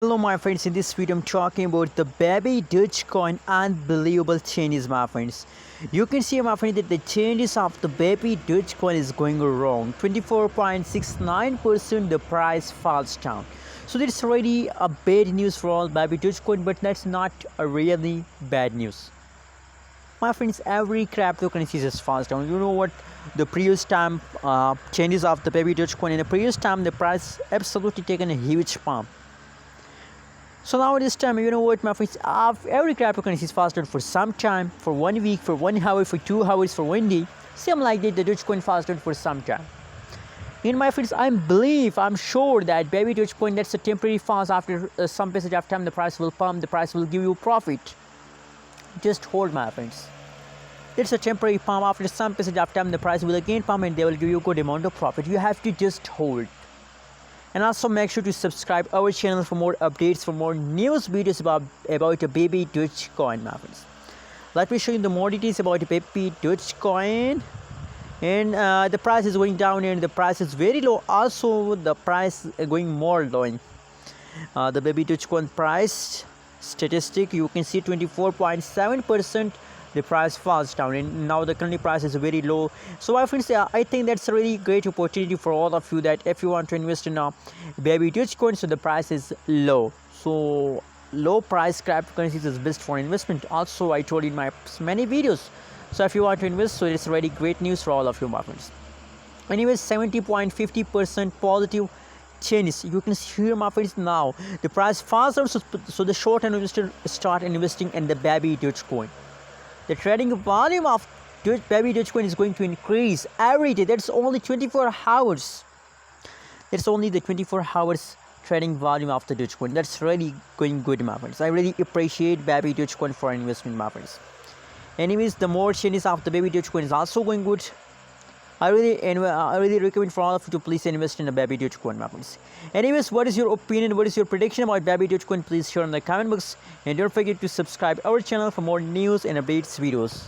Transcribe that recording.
Hello my friends, in this video I'm talking about the Babydoge coin. Unbelievable changes my friends. You can see my friend that the changes of the Babydoge coin is going wrong. 24.69% the price falls down. So that's already a bad news for all Babydoge coin, but that's not a really bad news. My friends, every cryptocurrency just falls down. You know what? The previous time changes of the Babydoge coin, in the previous time the price absolutely taken a huge pump. So now this time, you know what, my friends, every cryptocurrency is faster for some time, for 1 week, for 1 hour, for 2 hours, for 1 day. Same like that, the Dogecoin faster for some time. And my friends, I'm sure that baby Dogecoin, that's a temporary fast. After some passage of time, the price will pump, the price will give you profit. Just hold, my friends. It's a temporary pump. After some passage of time, the price will again pump and they will give you a good amount of profit. You have to just hold. And also make sure to subscribe our channel for more updates, for more news videos about a Babydoge coin, my friends. Let me show you the more details about the Babydoge coin. And the price is going down and the price is very low. Also the price going more low. The Babydoge coin price statistic, you can see 24.7% the price falls down, and now the current price is very low. So my friends, I think that's a really great opportunity for all of you, that if you want to invest in a Babydoge coin, so the price is low. So low price cryptocurrencies is best for investment. Also I told in my many videos, so if you want to invest, so it's really great news for all of you, my friends. Anyways, 70.50% positive changes. You can see here, my friends, now the price falls down, so the short term investor start investing in the Babydoge coin. The trading volume of Babydoge coin is going to increase every day. That's only 24 hours. That's only the 24 hours trading volume of the Dogecoin. That's really going good, my friends. I really appreciate Babydoge coin for investment, my friends. Anyways, the more changes of the Babydoge coin is also going good. I really recommend for all of you to please invest in a Babydoge coin, my friends. Anyways, what is your opinion? What is your prediction about Babydoge coin? Please share in the comment box, and don't forget to subscribe our channel for more news and updates videos.